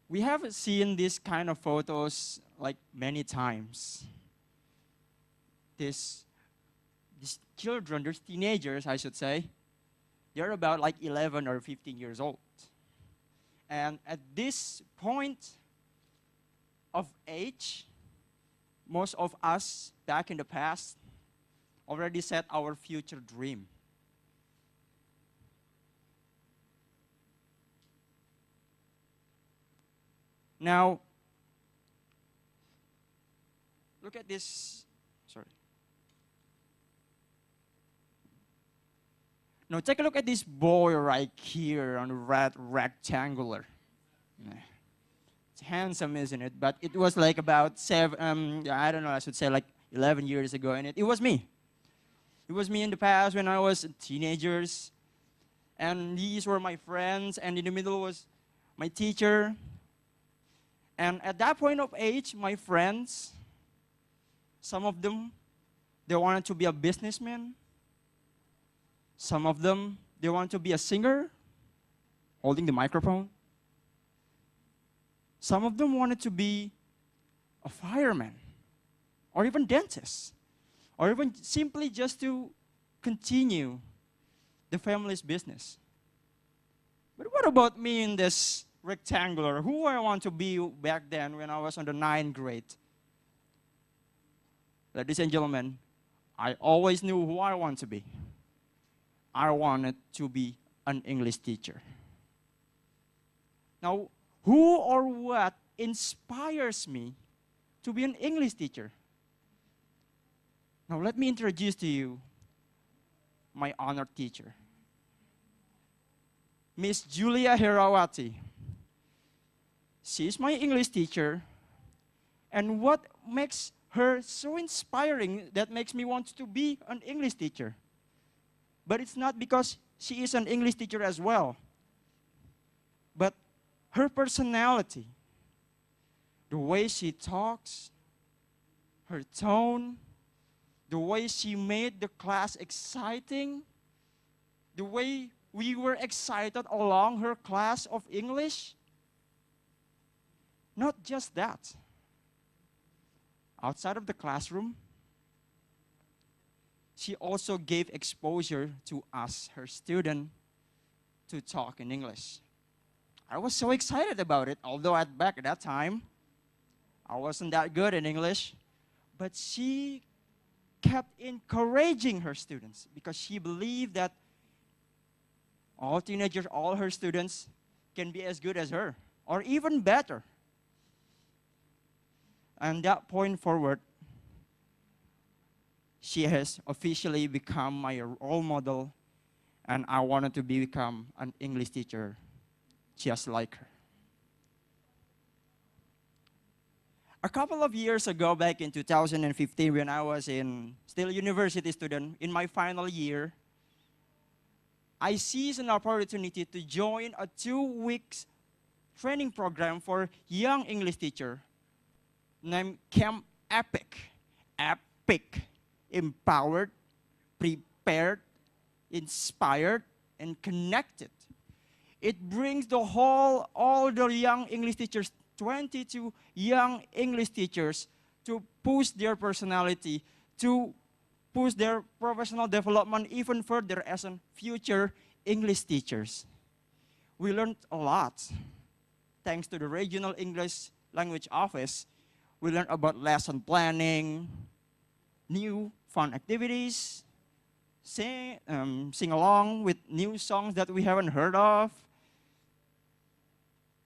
We have seen these kind of photos like many times. These children, these teenagers, I should say, they're about like 11 or 15 years old. And at this point of age, most of us back in the past already set our future dream. Now, look at this. Sorry. Now, take a look at this boy right here on the red rectangular. Yeah. It's handsome, isn't it? But it was like about I don't know, I should say like 11 years ago, and it was me. It was me in the past when I was teenagers, and these were my friends, and in the middle was my teacher. And at that point of age, my friends, some of them, they wanted to be a businessman. Some of them, they wanted to be a singer, holding the microphone. Some of them wanted to be a fireman, or even dentist, or even simply just to continue the family's business. But what about me in this rectangular? Who I want to be back then when I was on the 9th grade? Ladies and gentlemen, I always knew who I want to be. I wanted to be an English teacher. Now, who or what inspires me to be an English teacher? Now, let me introduce to you my honored teacher, Miss Julia Herawati. She is my English teacher, and what makes her so inspiring that makes me want to be an English teacher? But it's not because she is an English teacher as well, but her personality, the way she talks, her tone, the way she made the class exciting, the way we were excited along her class of English. Not just that. Outside of the classroom, she also gave exposure to us, her student, to talk in English. I was so excited about it, although back at that time, I wasn't that good in English. But she kept encouraging her students because she believed that all teenagers, all her students can be as good as her, or even better. And that point forward, she has officially become my role model, and I wanted to become an English teacher just like her. A couple of years ago, back in 2015, when I was still a university student, in my final year, I seized an opportunity to join a 2-week training program for young English teacher named Camp EPIC. EPIC. Empowered, prepared, inspired, and connected. It brings all the young English teachers, 22 young English teachers, to push their personality, to push their professional development even further as a future English teachers. We learned a lot. Thanks to the Regional English Language Office, we learned about lesson planning, new fun activities, sing along with new songs that we haven't heard of,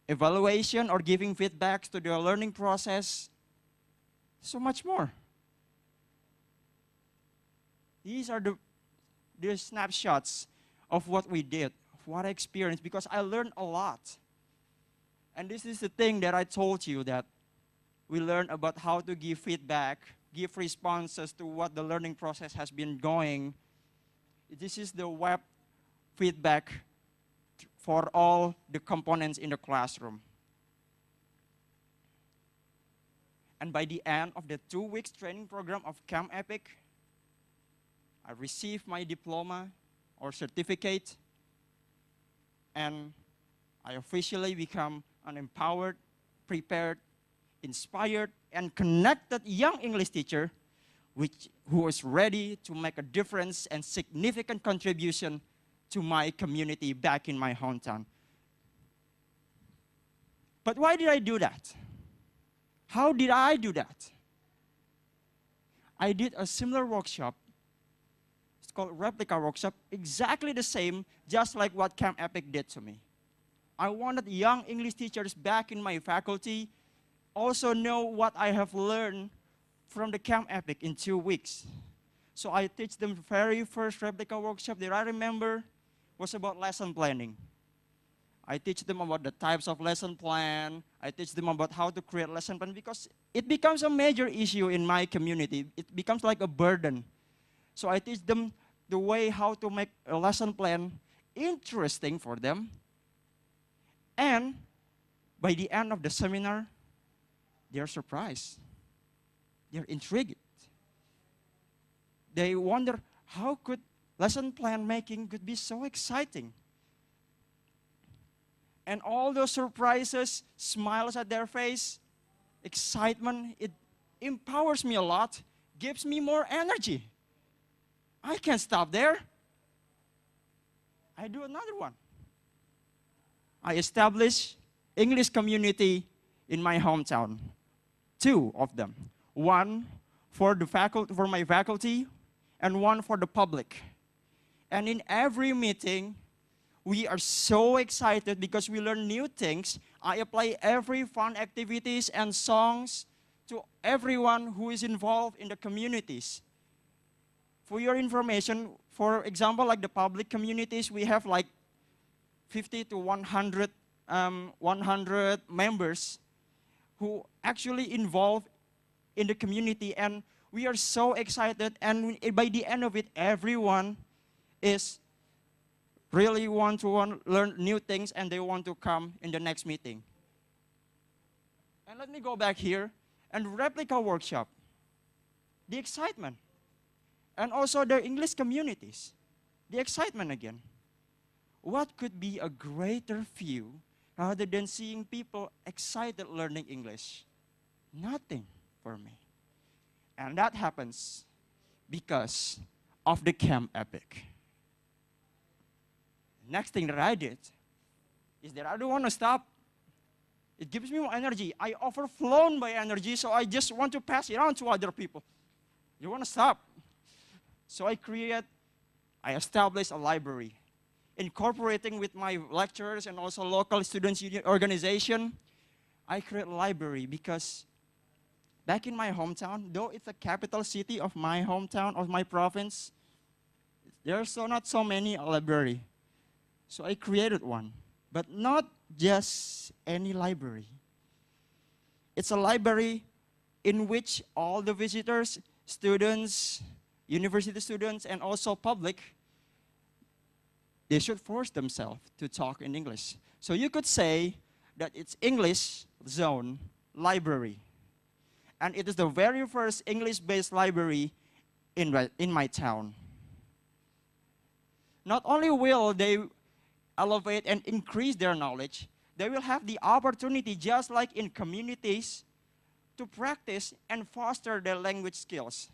evaluation or giving feedbacks to the learning process, so much more. These are the snapshots of what we did, of what I experienced, because I learned a lot. And this is the thing that I told you, that we learned about how to give feedback, give responses to what the learning process has been going. This is the web feedback for all the components in the classroom. And by the end of the 2-week training program of Camp EPIC, I received my diploma or certificate, and I officially become an empowered prepared, inspired, and connected young English teacher who was ready to make a difference and significant contribution to my community back in my hometown. But why did I do that? How did I do that? I did a similar workshop. It's called Replica Workshop, exactly the same, just like what Camp Epic did to me. I wanted young English teachers back in my faculty also know what I have learned from the Camp Epic in 2 weeks. So I teach them the very first Replica workshop that I remember was about lesson planning. I teach them about the types of lesson plan. I teach them about how to create lesson plan because it becomes a major issue in my community. It becomes like a burden. So I teach them the way how to make a lesson plan interesting for them. And by the end of the seminar, they're surprised. They're intrigued. They wonder how could lesson plan making could be so exciting. And all those surprises, smiles at their face, excitement, it empowers me a lot, gives me more energy. I can't stop there. I do another one. I establish English community in my hometown. 2 of them. One for my faculty, and one for the public. And in every meeting, we are so excited because we learn new things. I apply every fun activities and songs to everyone who is involved in the communities. For your information, for example, like the public communities, we have like 50 to 100 members who actually involved in the community, and we are so excited, and by the end of it, everyone is really want to learn new things, and they want to come in the next meeting. And let me go back here, and Replica Workshop, the excitement, and also the English communities, the excitement again. What could be a greater view rather than seeing people excited learning English? Nothing for me. And that happens because of the Camp Epic. Next thing that I did is that I don't want to stop. It gives me more energy. I overflown by energy, so I just want to pass it on to other people. You want to stop? So I established a library, incorporating with my lecturers and also local students' union organization. I create a library because back in my hometown, though it's the capital city of my hometown, of my province, there's not so many library. So I created one, but not just any library. It's a library in which all the visitors, students, university students, and also public, they should force themselves to talk in English. So you could say that it's English zone library. And it is the very first English-based library in my town. Not only will they elevate and increase their knowledge, they will have the opportunity, just like in communities, to practice and foster their language skills.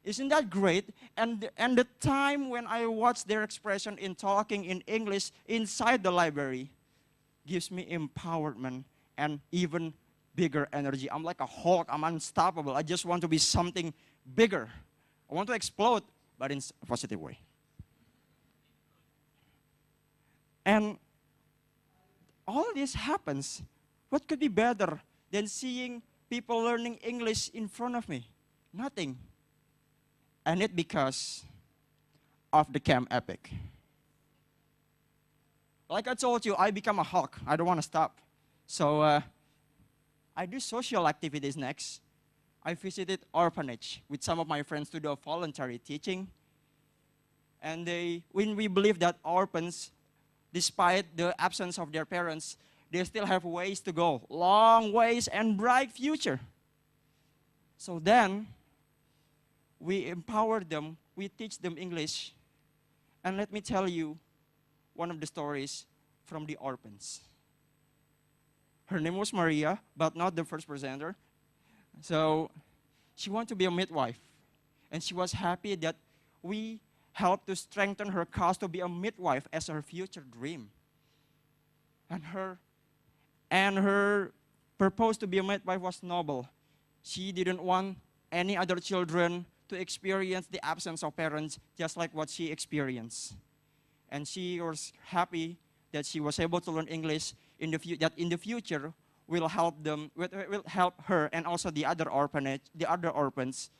Isn't that great? And the time when I watch their expression in talking in English inside the library gives me empowerment and even bigger energy. I'm like a Hulk. I'm unstoppable. I just want to be something bigger. I want to explode, but in a positive way. And all this happens. What could be better than seeing people learning English in front of me? Nothing. And it because of the Camp Epic. Like I told you, I become a Hulk. I don't want to stop. So I do social activities next. I visited orphanage with some of my friends to do a voluntary teaching. And when we believe that orphans, despite the absence of their parents, they still have ways to go, long ways and bright future. So then, we empower them, we teach them English. And let me tell you one of the stories from the orphans. Her name was Maria, but not the first presenter. So she wanted to be a midwife. And she was happy that we helped to strengthen her cause to be a midwife as her future dream. And her purpose to be a midwife was noble. She didn't want any other children to experience the absence of parents just like what she experienced. And she was happy that she was able to learn English that in the future will help her and also the other orphans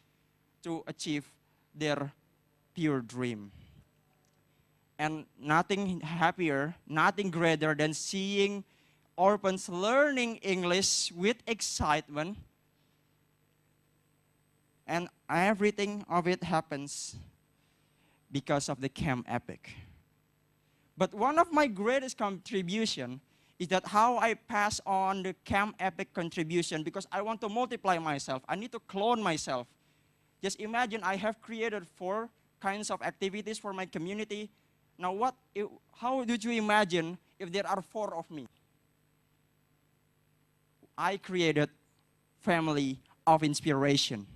to achieve their pure dream. And nothing happier, nothing greater than seeing orphans learning English with excitement. And everything of it happens because of the Camp Epic. But one of my greatest contribution is that how I pass on the Camp Epic contribution, because I want to multiply myself. I need to clone myself. Just imagine I have created 4 kinds of activities for my community. Now how did you imagine if there are 4 of me? I created Family of Inspiration.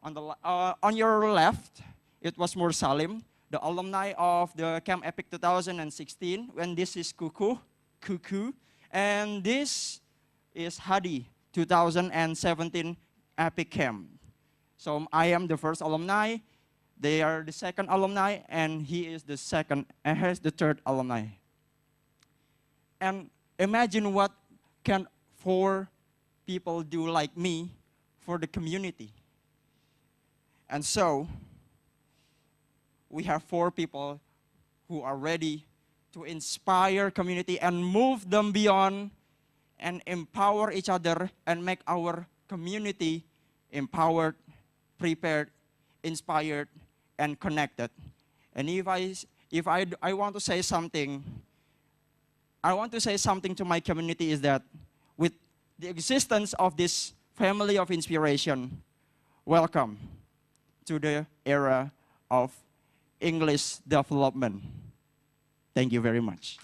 On your left, it was Mur Salim, the alumni of the Camp Epic 2016, and this is Kuku, and this is Hadi, 2017 Epic Camp. So I am the first alumni, they are the second alumni, and he is the third alumni. And imagine what can 4 people do like me for the community. And so, we have 4 people who are ready to inspire community and move them beyond and empower each other and make our community empowered, prepared, inspired, and connected. And if I want to say something, I want to say something to my community is that with the existence of this Family of Inspiration, welcome to the era of English development. Thank you very much.